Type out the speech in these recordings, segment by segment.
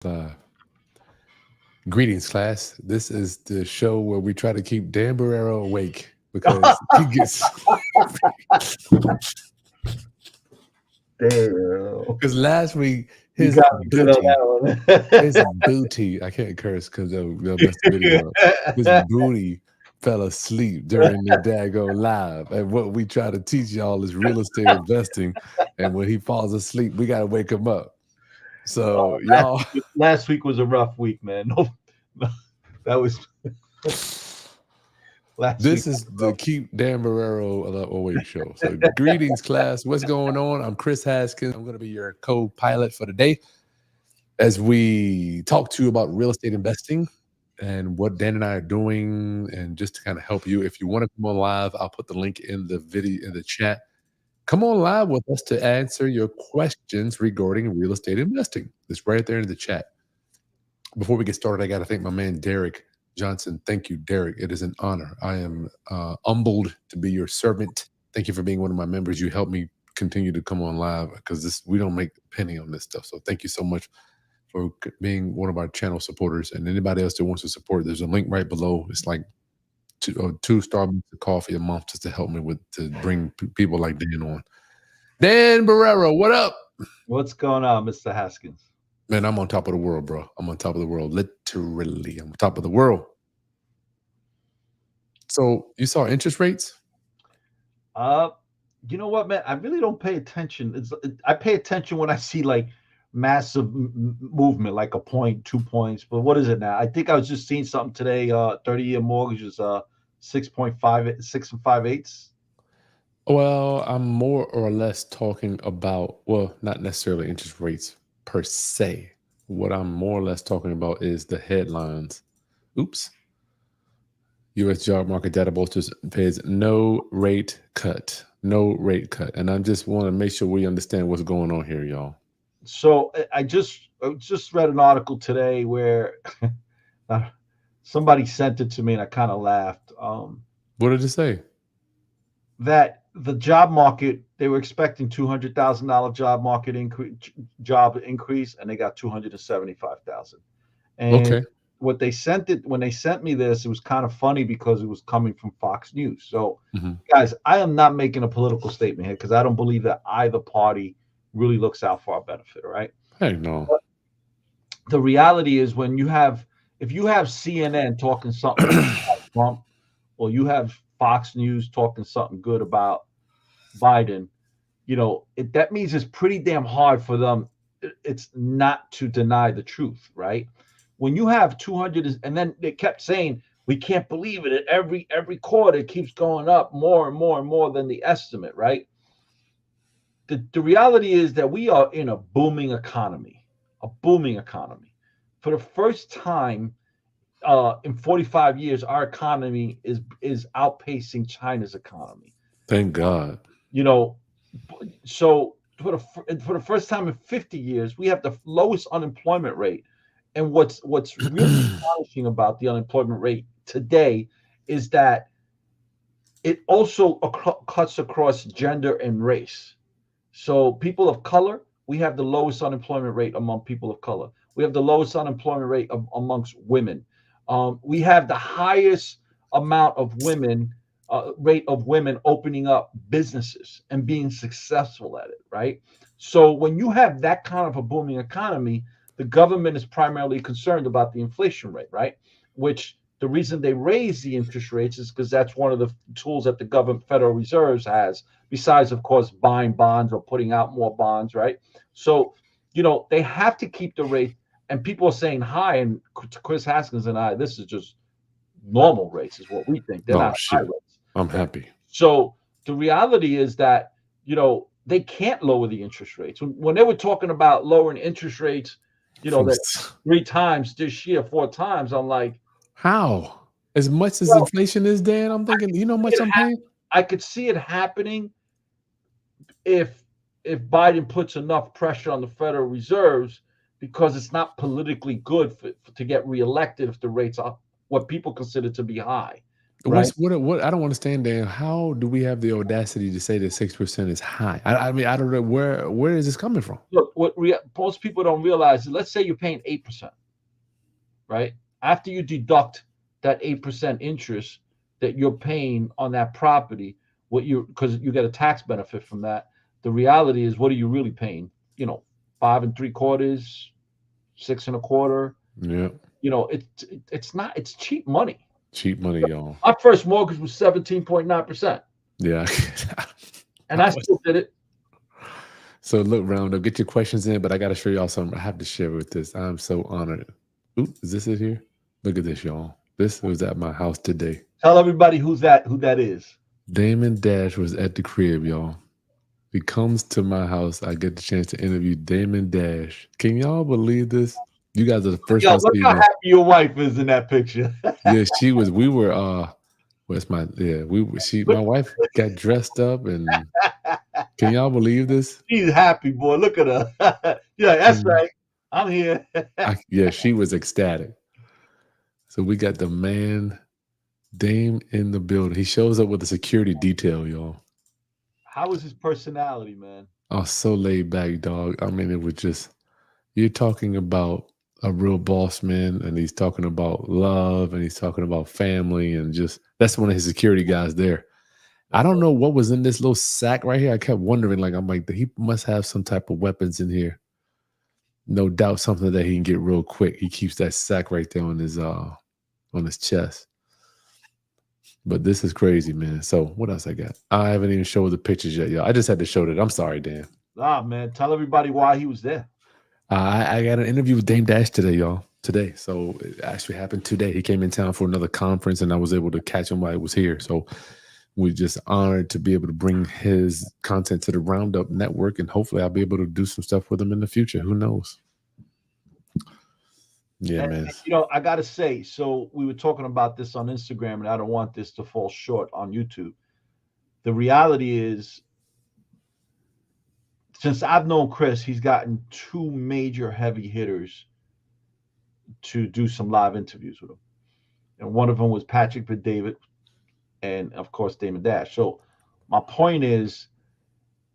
Uh, Greetings, class. This is the show where we try to keep Dan Borrero awake because he gets Damn. because last week You his got me good on booty, his that booty. I can't curse because they'll mess the video up. His one. booty fell asleep during the dago live, and what we try to teach y'all is real estate investing. And when he falls asleep, we gotta wake him up. So y'all. Last week was a rough week, man. No, that was last week This is was the rough. Keep Dan Barrero Awake show. So, greetings, class. What's going on? I'm Chris Haskins. I'm going to be your co pilot for today as we talk to you about real estate investing and what Dan and I are doing, and just to kind of help you. If you want to come on live, I'll put the link in the video in the chat. Come on live with us to answer your questions regarding real estate investing. It's right there in the chat. Before we get started, I got to thank my man Derek Johnson. Thank you, Derek. It is an honor. I am humbled to be your servant. Thank you for being one of my members. You help me continue to come on live because this we don't make a penny on this stuff. So thank you so much for being one of our channel supporters. And anybody else that wants to support, there's a link right below. It's like two Starbucks of coffee a month just to help me with to bring people like Dan on. Dan Barrero, what up? What's going on, Mr. Haskins? Man, I'm on top of the world, bro. I'm on top of the world. Literally, I'm on top of the world. So you saw interest rates? Uh, you know what, man? I really don't pay attention. I pay attention when I see like massive movement, like a point, 2 points. But what is it now? I think I was just seeing something today. 30-year mortgage is 6.5, 6 and 5/8. Well, I'm more or less talking about, well, not necessarily interest rates per se. What I'm more or less talking about is the headlines. Oops. U.S. job market data bolsters pays no rate cut. No rate cut. And I just want to make sure we understand what's going on here, y'all. So I just read an article today where uh, somebody sent it to me and I kind of laughed. What did it say? That the job market, they were expecting $200,000 job increase, and they got 275,000. And Okay. what they sent it when they sent me this, it was kind of funny because it was coming from Fox News. So, Hmm. guys, I am not making a political statement here because I don't believe that either party really looks out for our benefit, right? Hey, no. But the reality is when you have if you have CNN talking something good about Trump, or you have Fox News talking something good about Biden, that means it's pretty damn hard for them. It's not to deny the truth, right? When you have 200, and then they kept saying, we can't believe it. Every quarter, it keeps going up more and more and more than the estimate, right? The reality is that we are in a booming economy, a booming economy. For the first time in 45 years, our economy is outpacing China's economy. Thank God. You know, so for the first time in 50 years, we have the lowest unemployment rate. And what's really astonishing about the unemployment rate today is that it also cuts across gender and race. So people of color, we have the lowest unemployment rate among people of color. We have the lowest unemployment rate amongst women. We have the highest amount of women rate of women opening up businesses and being successful at it, right? So when you have that kind of a booming economy, the government is primarily concerned about the inflation rate, right? Which the reason they raise the interest rates is because that's one of the tools that the government Federal Reserve has, besides, of course, buying bonds or putting out more bonds, right? So, they have to keep the rate, and people are saying high, and Chris Haskins and I, this is just normal rates, is what we think. They're Oh, not high shit. rates, I'm right? happy. So the reality is that, they can't lower the interest rates. When they were talking about lowering interest rates, that three times this year, four times, I'm like, How? As much as well, inflation is, Dan, I'm thinking, you know how much it I'm paying? I could see it happening if Biden puts enough pressure on the Federal Reserves, because it's not politically good to get reelected if the rates are what people consider to be high, right? What I don't understand, Dan. How do we have the audacity to say that 6% is high? I mean, I don't know where is this coming from? Look, most people don't realize is, let's say you're paying 8%, right? After you deduct that 8% interest that you're paying on that property, because you get a tax benefit from that. The reality is, what are you really paying? 5 3/4, 6 1/4. Yeah, It's cheap money. cheap money, y'all. My first mortgage was 17.9%, Yeah. and I still did it. So look, Roundup, get your questions in, but I got to show y'all something. I have to share with this. I'm so honored. Oop, is this it here? Look at this, y'all. This was at my house today. Tell everybody who that is. Damon Dash was at the crib, y'all. He comes to my house. I get the chance to interview Damon Dash. Can y'all believe this? You guys are the first Yo, ones look to how even. happy your wife is in that picture. Yeah, she was. We were. Where's my? Yeah, My wife got dressed up, and can y'all believe this? She's happy, boy. Look at her. Yeah, that's Can right. I'm here. Yeah, she was ecstatic. So we got the man Dame in the building. He shows up with a security detail, y'all. How is his personality, man? I was so laid back, dog. I mean, it was just you're talking about a real boss man, and he's talking about love, and he's talking about family, and just that's one of his security guys there. I don't know what was in this little sack right here. I kept wondering, I'm like, he must have some type of weapons in here. No doubt, something that he can get real quick. He keeps that sack right there on his chest. But this is crazy, man. So what else I got? I haven't even showed the pictures yet, y'all. I just had to show that. I'm sorry, Dan. Man, tell everybody why he was there. I got an interview with Dame Dash today, y'all. Today. So it actually happened today. He came in town for another conference, and I was able to catch him while he was here. So we're just honored to be able to bring his content to the Roundup Network, and hopefully I'll be able to do some stuff with him in the future. Who knows? Yeah, And, man. I got to say, so we were talking about this on Instagram, and I don't want this to fall short on YouTube. The reality is, since I've known Chris, he's gotten two major heavy hitters to do some live interviews with him. And one of them was Patrick David, and of course, Damon Dash. So my point is,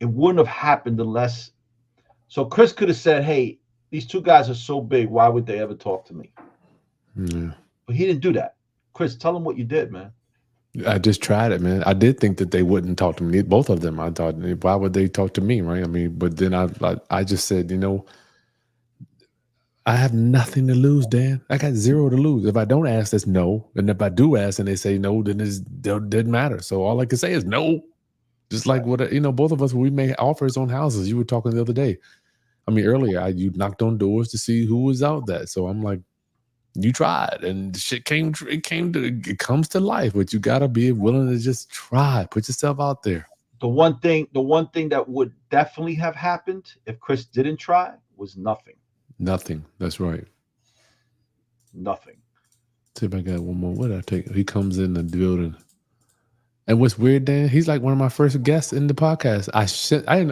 it wouldn't have happened unless. So Chris could have said, "Hey, these two guys are so big. Why would they ever talk to me?" Yeah. But he didn't do that. Chris, tell him what you did, man. I just tried it, man. I did think that they wouldn't talk to me. Both of them. I thought, why would they talk to me, right? I mean, but then I just said, I have nothing to lose, Dan. I got zero to lose. If I don't ask, that's no. And if I do ask and they say no, then it doesn't matter. So all I can say is no. Just like what, both of us, we made offers on houses. You were talking the other day. I mean, earlier, you knocked on doors to see who was out there. So I'm like, you tried, and shit it comes to life, but you gotta be willing to just try, put yourself out there. The one thing that would definitely have happened if Chris didn't try was nothing. Nothing. That's right. Nothing. See if I got one more. What did I take? He comes in the building. And what's weird, Dan? He's like one of my first guests in the podcast. I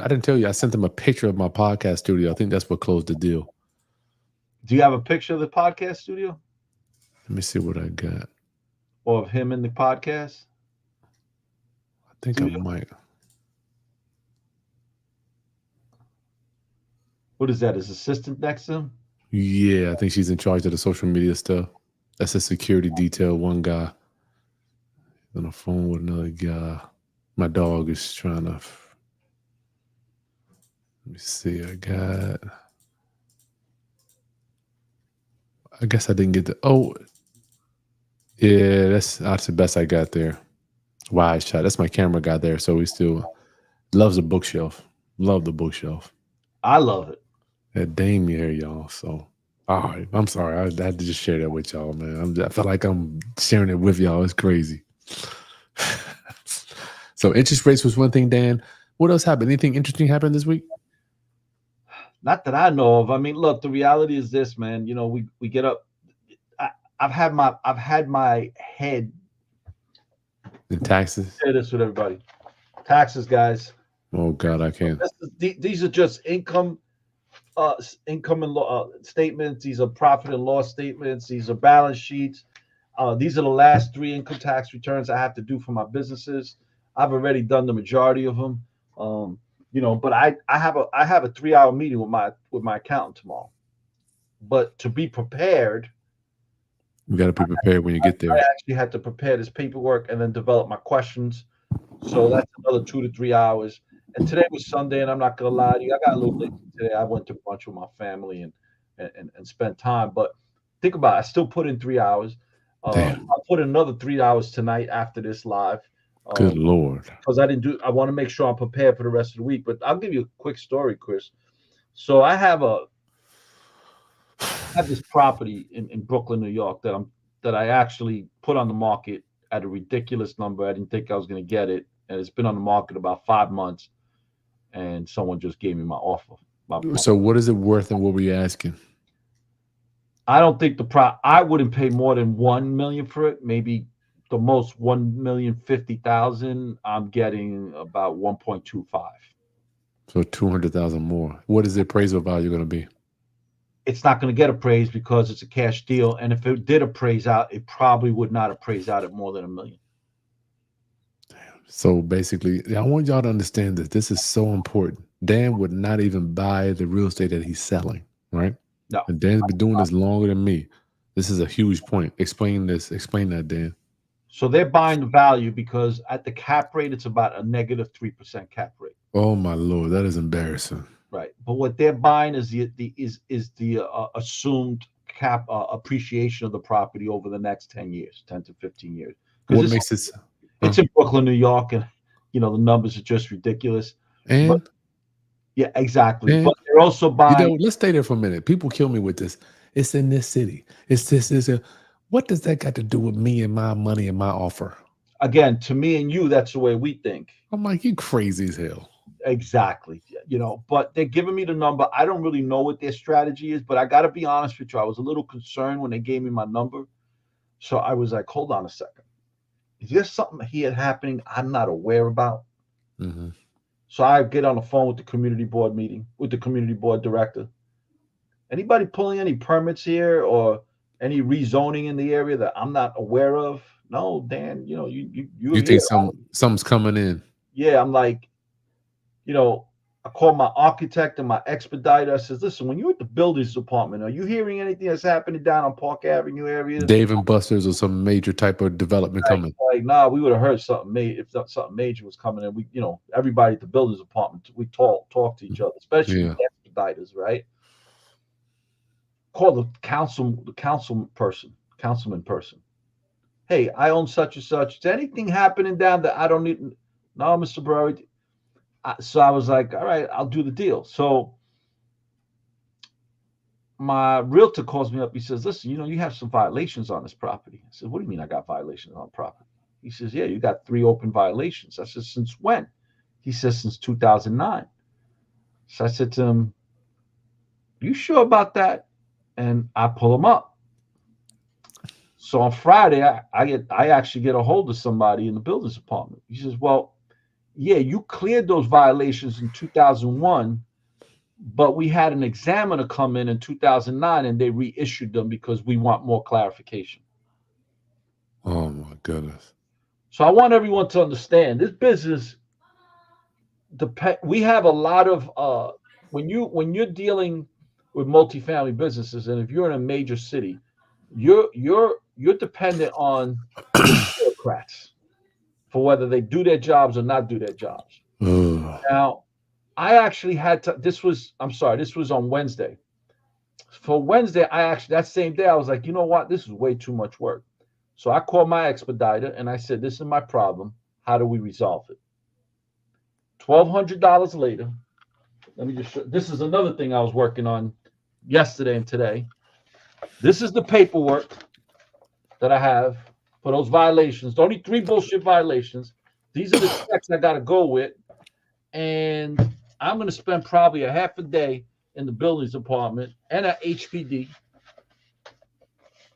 didn't tell you. I sent him a picture of my podcast studio. I think that's what closed the deal. Do you have a picture of the podcast studio? Let me see what I got. Or of him in the podcast? I think studio? I might. What is that? His assistant next to him? Yeah, I think she's in charge of the social media stuff. That's a security detail. One guy on the phone with another guy. My dog is trying to. Let me see. I guess I didn't get the. Oh, yeah, that's the best I got there. Wide shot. That's my camera guy there. So he still loves the bookshelf. Love the bookshelf. I love it. That Dame here, y'all. So, all right. I'm sorry. I had to just share that with y'all, man. I feel like I'm sharing it with y'all. It's crazy. So interest rates was one thing, Dan. What else happened? Anything interesting happened this week? Not that I know of. I mean, look, the reality is this, man. We get up. I've had my head in taxes. Share this with everybody. Taxes, guys. Oh God, I can't. These are just income and law statements. These are profit and loss statements. These are balance sheets. These are the last 3 income tax returns I have to do for my businesses. I've already done the majority of them. But I have a 3 hour meeting with my accountant tomorrow. But to be prepared, You got to be prepared when you get I there. actually had to prepare this paperwork and then develop my questions. So that's another 2 to 3 hours. And today was Sunday, and I'm not gonna lie to you, I got a little lazy today. I went to brunch with my family and spent time. But think about it, I still put in 3 hours. Damn. I'll put in another 3 hours tonight after this live. Good Lord. Because I want to make sure I'm prepared for the rest of the week. But I'll give you a quick story, Chris. So I have this property in Brooklyn, New York that I actually put on the market at a ridiculous number. I didn't think I was going to get it, and it's been on the market about 5 months. And someone just gave me my offer. So what is it worth, and what were you asking? I don't think I wouldn't pay more than 1 million for it. Maybe the most 1,050,000. I'm getting about 1.25. So 200,000 more. What is the appraisal value going to be? It's not going to get appraised because it's a cash deal. And if it did appraise out, it probably would not appraise out at more than 1 million. Damn. So basically, I want y'all to understand that this is so important. Dan would not even buy the real estate that he's selling, right? No. And Dan's been doing this longer than me. This is a huge point. Explain this. Explain that, Dan. So they're buying the value because at the cap rate, it's about a negative 3% cap rate. Oh my Lord, that is embarrassing. Right, but what they're buying is the assumed cap appreciation of the property over the next 10 years, 10 to 15 years. What makes this? It's in Brooklyn, New York, and the numbers are just ridiculous. And yeah, exactly. And, but they're also buying. Let's stay there for a minute. People kill me with this. It's in this city. It's this. What does that got to do with me and my money and my offer? Again, to me and you, that's the way we think. I'm like, you crazy as hell. Exactly. But they're giving me the number. I don't really know what their strategy is, but I got to be honest with you. I was a little concerned when they gave me my number. So I was like, hold on a second. Is there something here happening I'm not aware about? Mm-hmm. So I get on the phone with the community board director. Anybody pulling any permits here or any rezoning in the area that I'm not aware of? No, Dan, you think something's coming in? Yeah, I'm like, I called my architect and my expediter. I says, listen, when you're at the buildings department, are you hearing anything that's happening down on Park Avenue area? Dave and Buster's or some major type of development coming? Like, nah, we would have heard something if something major was coming in. We, everybody at the buildings department, we talk to each other, especially the expediters, right? Call the councilman person. Hey, I own such and such. Is anything happening down that I don't need? No, Mr. Borrero. So I was like, all right, I'll do the deal. So my realtor calls me up. He says, listen, you have some violations on this property. I said, what do you mean I got violations on property? He says, yeah, you got 3 open violations. I said, since when? He says, since 2009. So I said to him, you sure about that? And I pull him up. So on Friday, I actually get a hold of somebody in the buildings department. He says, well, yeah, you cleared those violations in 2001, but we had an examiner come in 2009 and they reissued them because we want more clarification. Oh my goodness. So I want everyone to understand this business. We have a lot of when you're dealing with multifamily businesses, and if you're in a major city, you're dependent on the bureaucrats for whether they do their jobs or not do their jobs. Now, I actually had to. This was on Wednesday. For Wednesday, that same day, I was like, you know what? This is way too much work. So I called my expediter and I said, this is my problem. How do we resolve it? $1,200 later. Let me just show. This is another thing I was working on yesterday and today. This is the paperwork that I have for those violations. Only 3 bullshit violations. These are the checks I got to go with. And I'm going to spend probably a half a day in the buildings department and at HPD,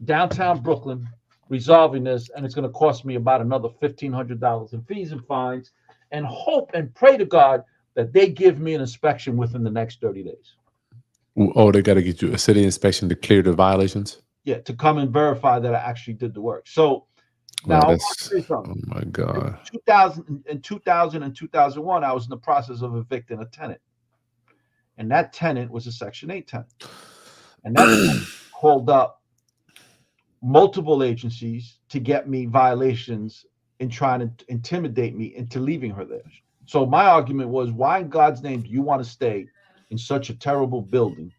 downtown Brooklyn, resolving this. And it's going to cost me about another $1,500 in fees and fines, and hope and pray to God that they give me an inspection within the next 30 days. Oh, they got to get you a city inspection to clear the violations? yeah, to come and verify that I actually did the work. So now Wow, I want to that's say something. oh my In god. 2000 and 2001, I was in the process of evicting a tenant, and that tenant was a Section 8 tenant, and that tenant called up multiple agencies to get me violations and trying to intimidate me into leaving her there. So my argument was, why in God's name do you want to stay in such a terrible building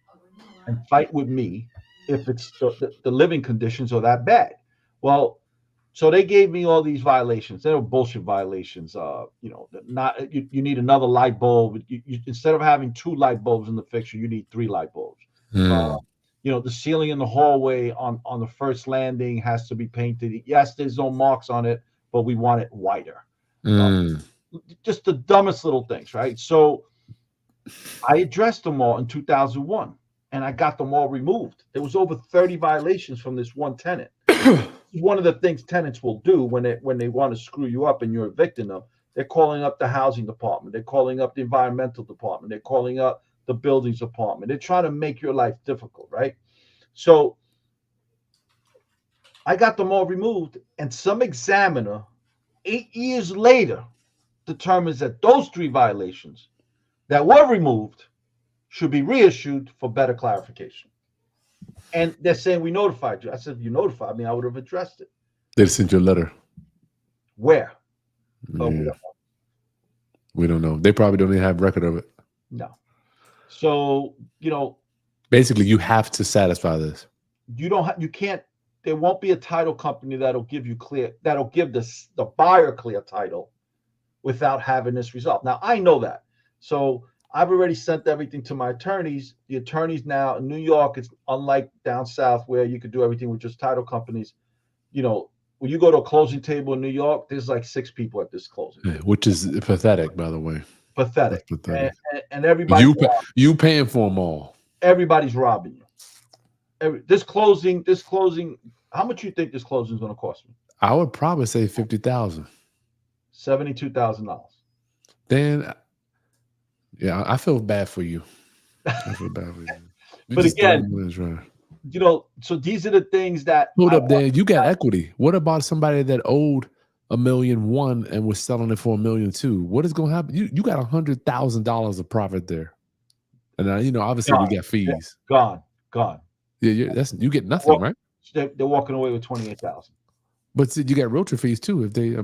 and fight with me if it's the living conditions are that bad? Well, so they gave me all these violations. They were bullshit violations. Not you need another light bulb. Instead of having 2 light bulbs in the fixture, you need 3 light bulbs. Uh, Hmm. the ceiling in the hallway on the first landing has to be painted. Yes, there's no marks on it, but we want it whiter. Uh, Mm. just the dumbest little things, right? So I addressed them all in 2001, and I got them all removed. There was over 30 violations from this one tenant. One of the things tenants will do when they want to screw you up and you're evicting them, they're calling up the housing department, they're calling up the environmental department, they're calling up the buildings department. They're trying to make your life difficult, right? So I got them all removed, and some examiner 8 years later determines that those 3 violations that were removed should be reissued for better clarification. And they're saying, we notified you. I said, if you notified me, I would have addressed it. They sent you a letter. Where? Oh, Yeah, we don't know. They probably don't even have record of it. no. So, Basically, you have to satisfy this. you can't, there won't be a title company that'll give the buyer clear title without having this resolved. Now, I know that. So I've already sent everything to my attorneys. The attorneys now in New York, it's unlike down south where you could do everything with just title companies. When you go to a closing table in New York, there's like 6 people at this closing table. Which is pathetic, by the way. Pathetic. That's pathetic. And everybody, You paying for them all. everybody's robbing you. This closing, how much you think this closing is going to cost me? I would probably say 50,000. $72,000. Then, yeah, I feel bad for you. I feel bad for you. But again, so these are the things that hold up, Dan. You got equity. What about somebody that owed $1.1 million and was selling it for $1.2 million? What is going to happen? You got $100,000 of profit there, and obviously we got fees. Gone. Yeah, you get nothing, right? They're walking away with $28,000. But see, you got realtor fees too. If they,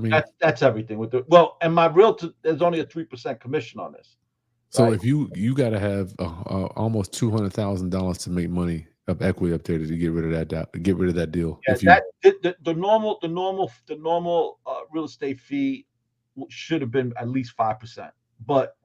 that's everything with and my realtor, there's only a 3% commission on this. So right? If you got to have almost $200,000 to make money of equity up there to get rid of that deal. Yeah, the normal real estate fee should have been at least 5%. But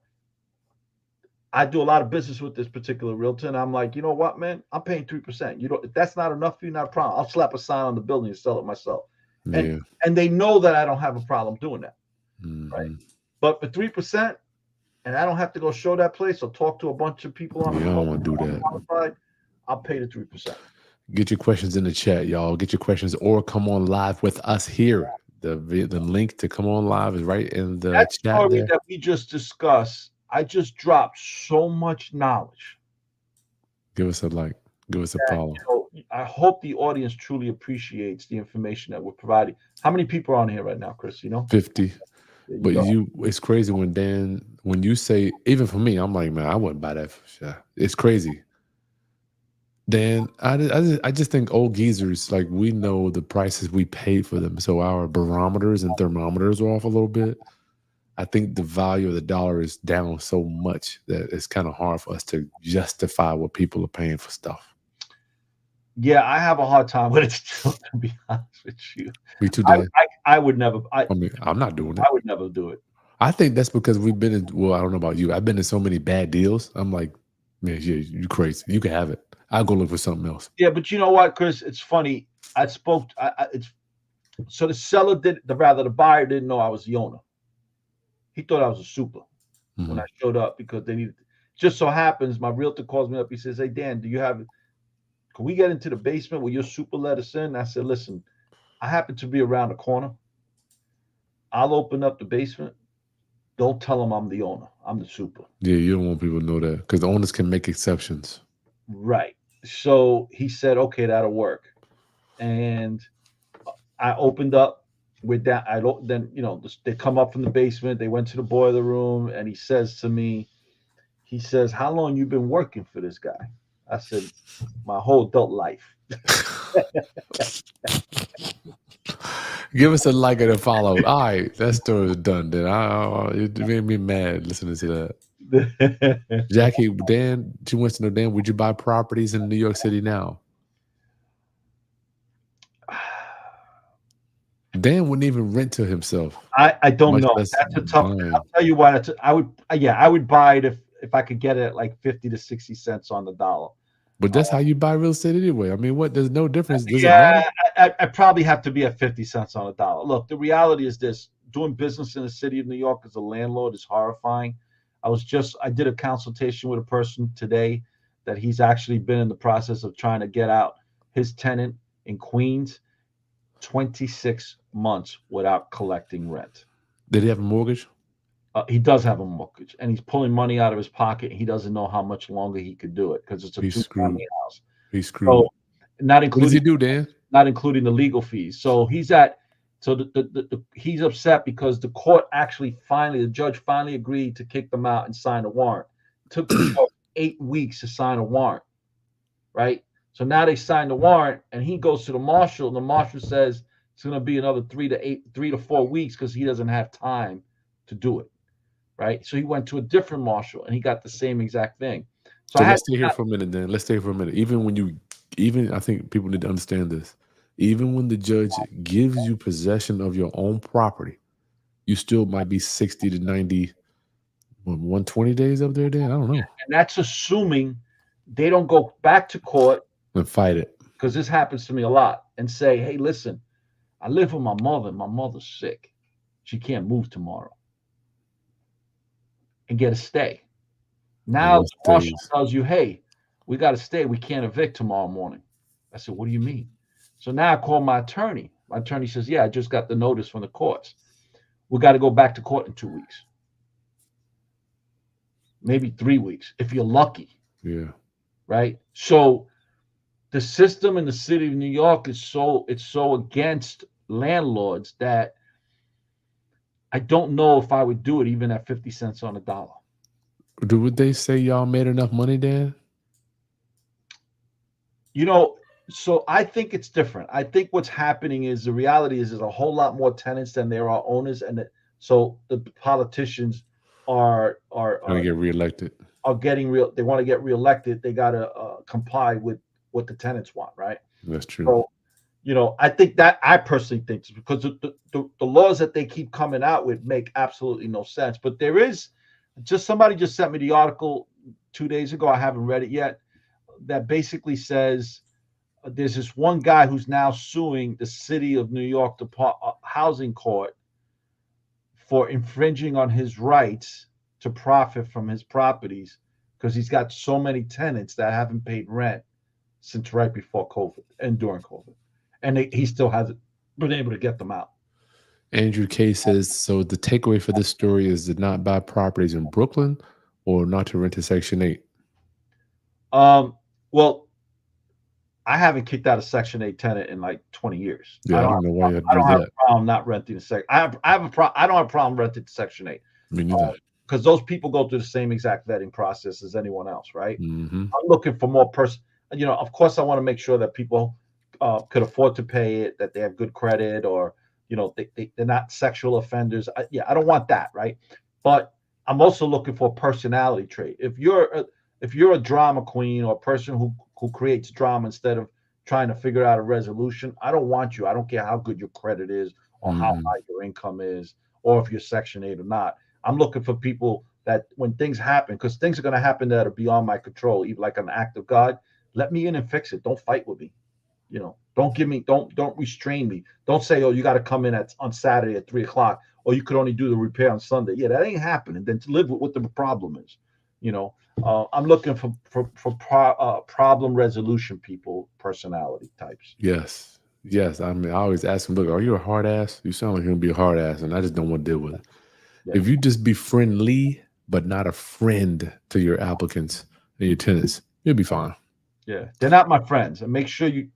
I do a lot of business with this particular realtor, and I'm like, you know what, man? I'm paying 3%. If that's not enough for you, not a problem. I'll slap a sign on the building and sell it myself. And they know that I don't have a problem doing that, right? But for 3%, and I don't have to go show that place or talk to a bunch of people on the phone. I don't want to do that. I'll pay the 3%. Get your questions in the chat, y'all. Get your questions or come on live with us here. The link to come on live is right in the chat story there. That we just discussed. I just dropped so much knowledge. Give us a like. Give us a follow. I hope the audience truly appreciates the information that we're providing. How many people are on here right now, Chris? 50. But it's crazy when you say, even for me, I'm like, man, I wouldn't buy that for sure. It's crazy. Dan, I just think old geezers, like, we know the prices we paid for them. So our barometers and thermometers are off a little bit. I think the value of the dollar is down so much that it's kind of hard for us to justify what people are paying for stuff. Yeah, I have a hard time with it still, to be honest with you. Me too, Dan. I would never. I'm not doing it. I would never do it. I think that's because we've been in, well, I don't know about you. I've been in so many bad deals. I'm like, man, yeah, you crazy. You can have it. I'll go look for something else. Yeah, but you know what, Chris? It's funny. So the buyer didn't know I was the owner. He thought I was a super when I showed up because they needed. Just so happens, my realtor calls me up. He says, "Hey, Dan, can we get into the basement where your super let us in?" I said, "Listen, I happen to be around the corner. I'll open up the basement. Don't tell them I'm the owner. I'm the super." Yeah, you don't want people to know that because the owners can make exceptions. Right. So he said, "Okay, that'll work." and I opened up with that. I don't then they come up from the basement. They went to the boiler room, and he says to me, he says, "How long you been working for this guy?" I said, "My whole adult life." Give us a like and a follow. All right, that story is done. Then it made me mad listening to that. Jackie, Dan, she wants to know, Dan, would you buy properties in New York City now? Dan wouldn't even rent to himself. I don't Much know. less That's a tough. buying. I'll tell you what. I would. Yeah, I would buy it if I could get it at like 50 to 60 cents on the dollar. But that's how you buy real estate anyway. I mean, what? There's no difference. Does it Yeah, matter? I probably have to be at 50 cents on the dollar. Look, the reality is this: doing business in the city of New York as a landlord is horrifying. I did a consultation with a person today that he's actually been in the process of trying to get out his tenant in Queens 26 months without collecting rent. Did he have a mortgage? He does have a mortgage, and he's pulling money out of his pocket. He doesn't know how much longer he could do it because it's a He's two-family screwed. house. He's screwed. So, not What does he including do, Dan? not including the legal fees. So he's upset because the judge finally agreed to kick them out and sign a warrant. It took the court 8 weeks to sign a warrant, right? So now they signed the warrant, and he goes to the marshal, and the marshal says it's going to be another 3 to 4 weeks because he doesn't have time to do it, right? So he went to a different marshal, and he got the same exact thing. So let's stay here for a minute, Dan. Let's stay for a minute. Even I think people need to understand this. Even when the judge gives you possession of your own property, you still might be 60 to 90, 120 days up there, Dan. I don't know. And that's assuming they don't go back to court and fight it. Because this happens to me a lot, and say, "Hey, listen, I live with my mother. My mother's sick. She can't move tomorrow," and get a stay. Now the marshal tells you, "Hey, we got to stay. We can't evict tomorrow morning." I said, "What do you mean?" So now I call my attorney. My attorney says, "Yeah, I just got the notice from the courts. We got to go back to court in 2 weeks, maybe 3 weeks, if you're lucky." Yeah. Right. So the system in the city of New York is so against landlords that I don't know if I would do it even at 50 cents on the dollar. Would they say y'all made enough money, Dan? So I think it's different. I think what's happening is the reality is there's a whole lot more tenants than there are owners, and so the politicians are gonna get reelected. They want to get reelected. They got to comply with what the tenants want, right? That's true. So, I think that I personally think because the laws that they keep coming out with make absolutely no sense. But there is somebody just sent me the article 2 days ago. I haven't read it yet. That basically says there's this one guy who's now suing the city of New York housing court for infringing on his rights to profit from his properties because he's got so many tenants that haven't paid rent since right before COVID and during COVID. And he still hasn't been able to get them out. Andrew K says, so the takeaway for this story is to not buy properties in Brooklyn or not to rent to Section 8. Well, I haven't kicked out a Section 8 tenant in like 20 years. Yeah, I don't know why you I don't have a problem not renting a Section. I don't have a problem renting to Section 8. Me neither. Because those people go through the same exact vetting process as anyone else, right? Mm-hmm. I'm looking for more of course, I want to make sure that people could afford to pay it, that they have good credit, or they're not sexual offenders. I don't want that, right? But I'm also looking for a personality trait. If you're a drama queen or a person who creates drama instead of trying to figure out a resolution, I don't want you. I don't care how good your credit is or how high your income is or if you're Section 8 or not. I'm looking for people that when things happen, because things are going to happen that are beyond my control, even like an act of God, let me in and fix it. Don't fight with me. Don't restrain me. Don't say, "Oh, you got to come in on Saturday at 3:00, or you could only do the repair on Sunday." Yeah, that ain't happening. Then to live with what the problem is. I'm looking for problem resolution people, personality types. Yes. I mean, I always ask them, "Look, are you a hard ass? You sound like you're gonna be a hard ass," and I just don't want to deal with it. Yeah. If you just be friendly, but not a friend to your applicants and your tenants, you'll be fine. Yeah, they're not my friends. And make sure you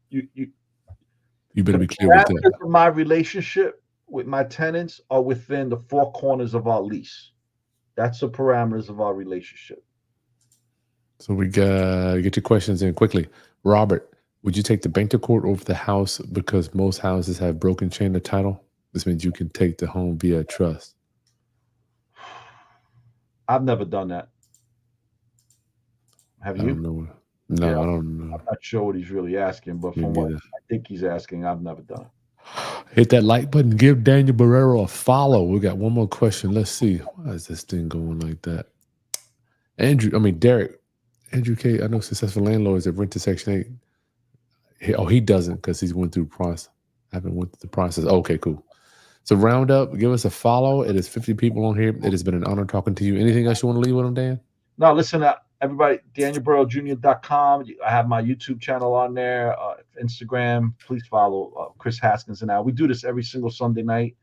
You better The be clear with that. parameters of my relationship with my tenants are within the four corners of our lease. That's the parameters of our relationship. So we got get your questions in quickly. Robert, would you take the bank to court over the house because most houses have broken chain of title? This means you can take the home via trust. I've never done that. Have I don't you? know. Yeah, No, I don't know. I'm not sure what he's really asking, but Me from what neither. I think he's asking, I've never done it. Hit that like button. Give Daniel Borrero a follow. We got one more question. Let's see. Why is this thing going like that? Derek. Andrew K. I know successful landlords that rent to Section 8. He doesn't because he's went through the process. I haven't went through the process. Okay, cool. So round up, give us a follow. It is 50 people on here. It has been an honor talking to you. Anything else you want to leave with them, Dan? No, listen, everybody, DanielBurrowJr.com. I have my YouTube channel on there, Instagram. Please follow Chris Haskins and I. We do this every single Sunday night.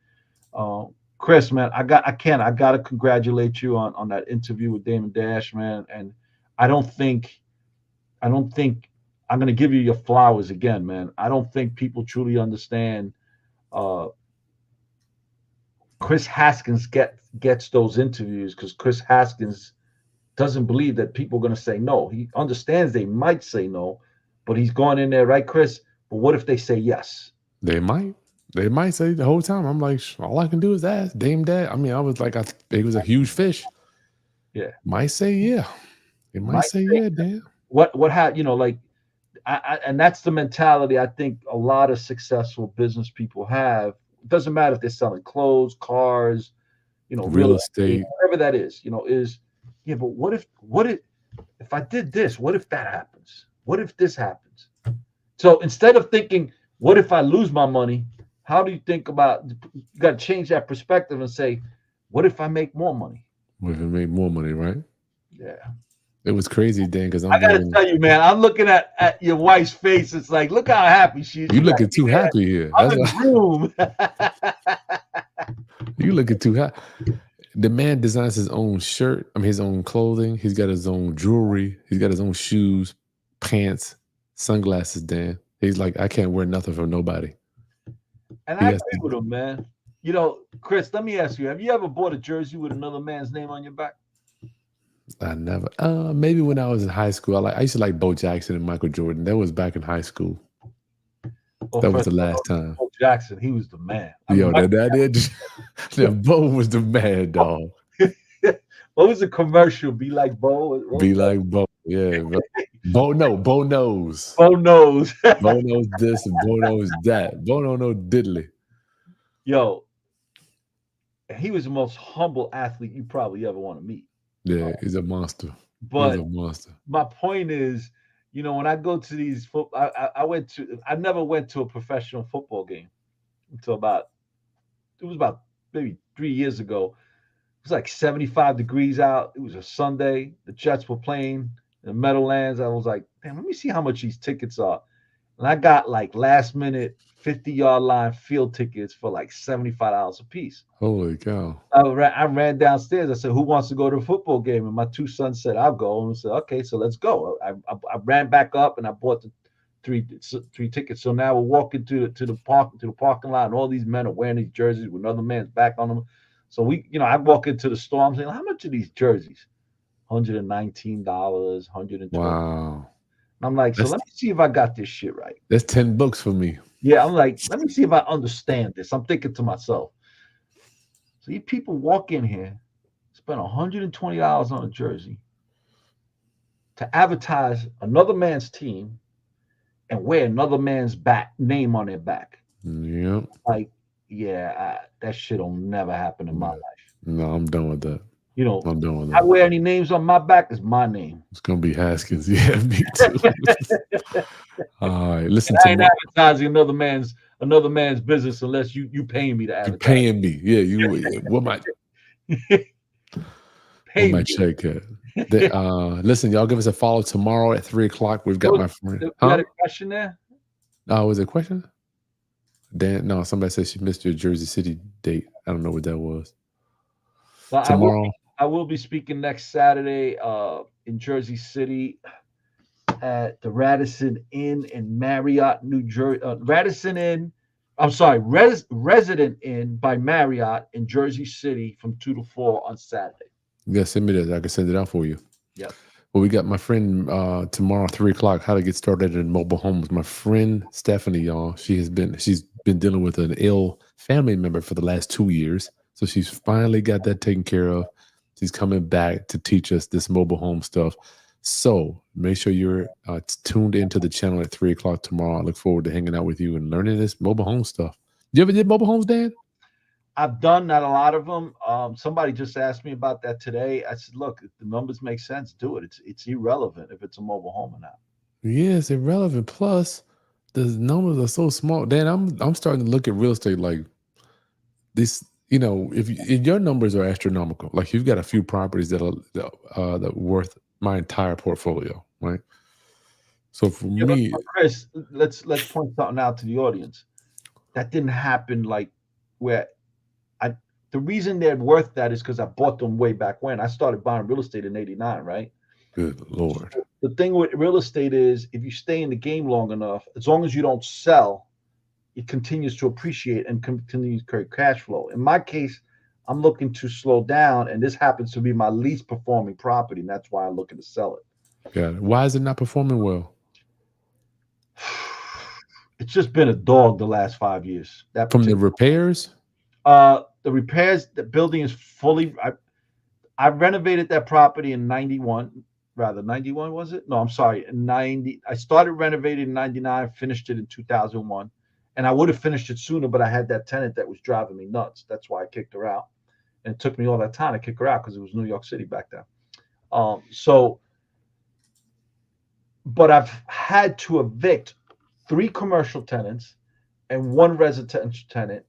Chris, man, I gotta congratulate you on that interview with Damon Dash, man. And I don't think I'm gonna give you your flowers again, man. I don't think people truly understand. Chris Haskins gets those interviews because Chris Haskins doesn't believe that people are going to say no. He understands they might say no, but he's going in there, right, Chris? But what if they say yes? They might. They might say the whole time. I'm like, all I can do is ask. Dame Dad. I mean, I was like, it was a huge fish. Yeah. Might say yeah. It might say yeah, Dan. What had like and that's the mentality I think a lot of successful business people have. It doesn't matter if they're selling clothes, cars, Real estate, whatever that is, is yeah, but what if I did this? What if that happens? What if this happens? So instead of thinking, what if I lose my money? How do you think about you got to change that perspective and say, what if I make more money? What if I make more money, right? Yeah. It was crazy, Dan, because I gotta tell you, man, I'm looking at your wife's face. It's like, look how happy she is. You looking too happy here. I'm in the room. You looking too happy. The man designs his own shirt. His own clothing. He's got his own jewelry. He's got his own shoes, pants, sunglasses, Dan. He's like, I can't wear nothing from nobody. And I agree with him, man. Chris, let me ask you, have you ever bought a jersey with another man's name on your back? I never. Maybe when I was in high school. I used to like Bo Jackson and Michael Jordan. That was back in high school. That was the last time. Bo Jackson, he was the man. Yo, that Bo was the man, dog. What was the commercial? Be like Bo. Be like Bo. Yeah. Bo knows. Bo knows. Bo knows this and Bo knows that. Bo don't know diddly. Yo, he was the most humble athlete you probably ever want to meet. Yeah, he's a monster. But he's a monster. My point is, when I go to these I never went to a professional football game until it was about maybe 3 years ago. It was like 75 degrees out. It was a Sunday. The Jets were playing in the Meadowlands. I was like, damn, let me see how much these tickets are. And I got like last minute 50-yard line field tickets for like $75 a piece. Holy cow. I ran downstairs. I said, who wants to go to a football game? And my two sons said, I'll go. And I said, okay, so let's go. I ran back up and I bought the three tickets. So now we're walking to the parking lot, and all these men are wearing these jerseys with another man's back on them. So I walk into the store. I'm saying, how much are these jerseys? $119, $120. Wow. And I'm like, so let me see if I got this shit right. That's $10 for me. Yeah, I'm like, let me see if I understand this. I'm thinking to myself. So you people walk in here, spend $120 on a jersey to advertise another man's team and wear another man's name on their back. Yep. Like, that shit'll never happen in my life. No, I'm done with that. I'm done with that. I wear any names on my back, it's my name. It's gonna be Haskins. Yeah, me too. All right, listen. I ain't advertising another man's business unless you paying me to advertise. You paying me? Yeah, you. What my check at? Listen, y'all give us a follow tomorrow at 3:00. We've got my friend. You got a question there? Oh, was it a question? Dan, no, somebody said she missed your Jersey City date. I don't know what that was. Well, tomorrow. I will be speaking next Saturday in Jersey City. at the Radisson Inn in Marriott, New Jersey. Radisson Inn, I'm sorry, Resident Inn by Marriott in Jersey City from 2 to 4 on Saturday. You gotta send me that. I can send it out for you. Yep. Well, we got my friend tomorrow, 3 o'clock. How to get started in mobile homes. My friend Stephanie, y'all. She's been dealing with an ill family member for the last 2 years, so she's finally got that taken care of. She's coming back to teach us this mobile home stuff. So make sure you're tuned into the channel at 3 o'clock tomorrow. I look forward to hanging out with you and learning this mobile home stuff. You ever did mobile homes, Dan? I've done not a lot of them. Somebody just asked me about that today. I said, look, if the numbers make sense, do it. It's irrelevant if it's a mobile home or not. Yeah, it's irrelevant. Plus, the numbers are so small. Dan, I'm starting to look at real estate like this. If your numbers are astronomical, like you've got a few properties that are worth my entire portfolio, right? So for me, Chris, let's point something out to the audience. That didn't happen like where the reason they're worth that is because I bought them way back when. I started buying real estate in 89, right? good Lord. The thing with real estate is if you stay in the game long enough, as long as you don't sell, it continues to appreciate and continues to create cash flow. In my case, I'm looking to slow down, and this happens to be my least performing property, and that's why I'm looking to sell it. Got it. Why is it not performing well? It's just been a dog the last 5 years. That From the repairs? the repairs, the building is fully. I renovated that property in 91. Rather 91 was it? No, I'm sorry. In 90, I started renovating in 99, finished it in 2001, and I would have finished it sooner, but I had that tenant that was driving me nuts. That's why I kicked her out, and it took me all that time to kick her out because it was New York City back then. But I've had to evict 3 commercial tenants and 1 residential tenant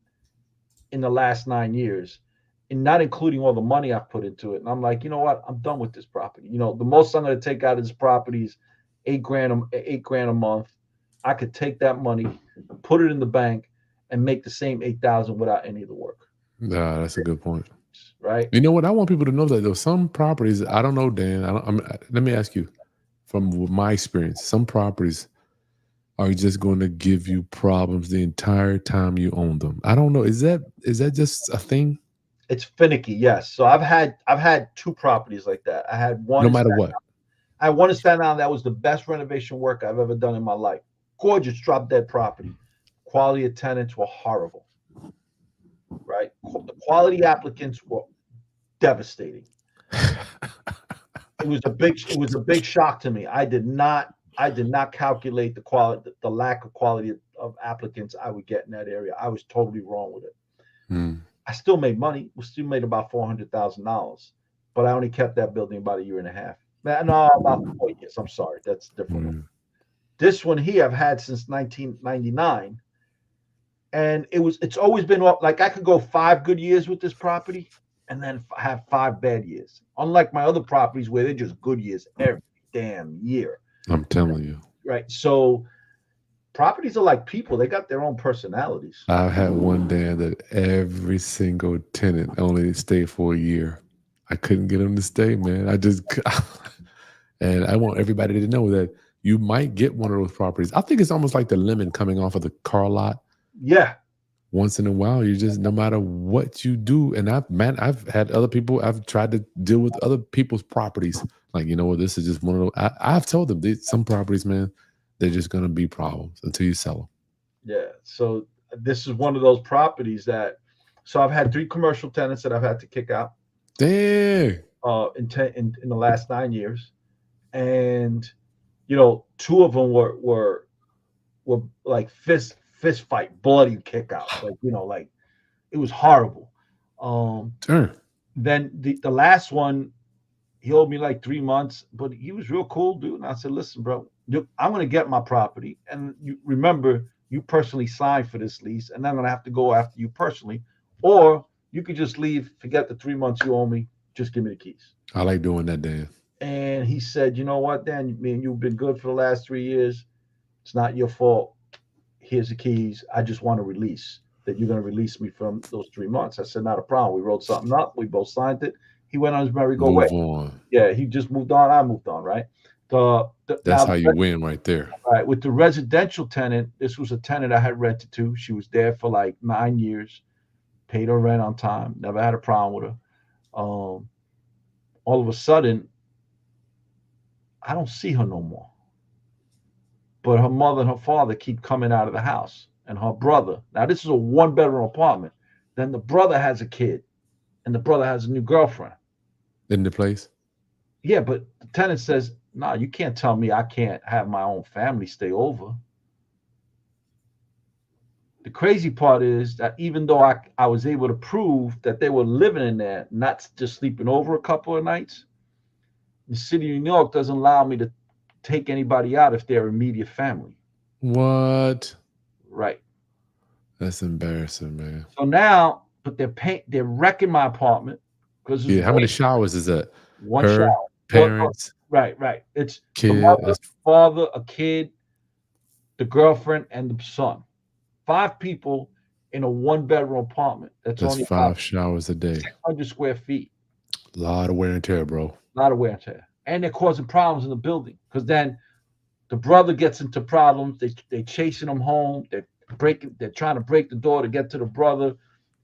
in the last 9 years, and not including all the money I've put into it. And I'm like, you know what? I'm done with this property. The most I'm going to take out of this property is $8,000 a month. I could take that money, put it in the bank, and make the same 8,000 without any of the work. Nah, that's a good point. Right? You know what? I want people to know that there's some properties. I don't know, Dan. Let me ask you, from my experience, some properties are just going to give you problems the entire time you own them. I don't know. Is that just a thing? It's finicky, yes. So I've had 2 properties like that. I had one. No matter what. I had one in Staten Island that was the best renovation work I've ever done in my life. Gorgeous, drop dead property. Quality of tenants were horrible. Right? The quality applicants were devastating. It was a big shock to me. I did not calculate the lack of quality of applicants I would get in that area. I was totally wrong with it. I still made money. We still made about $400,000, but I only kept that building about a year and a half. No, about 4 years. I'm sorry, that's different. This one here I've had since 1999, and it's always been like I could go 5 good years with this property, and then have 5 bad years. Unlike my other properties where they're just good years every damn year. I'm telling you. Right. So properties are like people. They got their own personalities. I've had one day that every single tenant only stayed for a year. I couldn't get them to stay, man. And I want everybody to know that you might get one of those properties. I think it's almost like the lemon coming off of the car lot. Yeah. Once in a while, you just, no matter what you do, and I've had other people, I've tried to deal with other people's properties. Like, you know what, this is just one of those. I've told them some properties, man, they're just going to be problems until you sell them. Yeah. So this is one of those properties so I've had 3 commercial tenants that I've had to kick out. Dang. In the last 9 years, and 2 of them were like fist fight, bloody kick out. Like it was horrible. Sure. Then the last one, he owed me like 3 months, but he was real cool, dude. And I said, listen, bro, I'm going to get my property. And you remember, you personally signed for this lease, and I'm going to have to go after you personally. Or you could just leave, forget the 3 months you owe me, just give me the keys. I like doing that, Dan. And he said, you know what, Dan, man, you've been good for the last 3 years. It's not your fault. Here's the keys. I just want to release that you're going to release me from those 3 months. I said, not a problem. We wrote something up. We both signed it. He went on his merry-go-way. Move on. Yeah, he just moved on. I moved on, right? That's Now, how you win right there. right, with the residential tenant, this was a tenant I had rented to. She was there for like 9 years, paid her rent on time, never had a problem with her. Um, all of a sudden, I don't see her no more. But her mother and her father keep coming out of the house, and her brother. Now, this is a one-bedroom apartment. Then the brother has a kid, and the brother has a new girlfriend. In the place? Yeah, but the tenant says, "Nah, you can't tell me I can't have my own family stay over." The crazy part is that even though I was able to prove that they were living in there, not just sleeping over a couple of nights, the city of New York doesn't allow me to take anybody out if they're immediate family. What? Right. That's embarrassing, man. So now, but they're wrecking my apartment because Yeah, how many showers is that? one Her, shower. parents, Right. It's the kid. mother, father, a kid, the girlfriend, and the son. 5 people in a one-bedroom apartment. That's That's only 5 showers a day. 600 square feet. A lot of wear and tear, bro. A lot of wear and tear. And they're causing problems in the building because then the brother gets into problems. They're chasing him home. They're trying to break the door to get to the brother.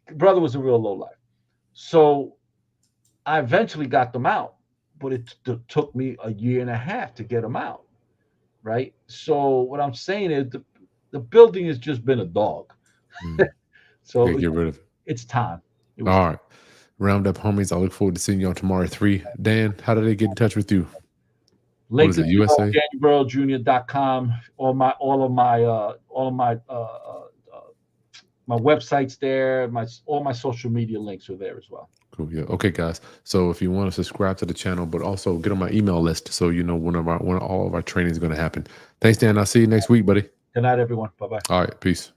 The brother was a real low life. So I eventually got them out, but it took me a year and a half to get them out. Right. So what I'm saying is the building has just been a dog. So Okay, get rid of it. it's time. All right. Round up, homies. I look forward to seeing you on tomorrow at 3. Dan, how do they get in touch with you? Link What is it, USA? DanielBurrowJr.com. All of my my websites there. All my social media links are there as well. Cool. Yeah. Okay, guys. So if you want to subscribe to the channel, but also get on my email list so you know when all of our training is going to happen. Thanks, Dan. I'll see you next week, buddy. Good night, everyone. Bye-bye. All right. Peace.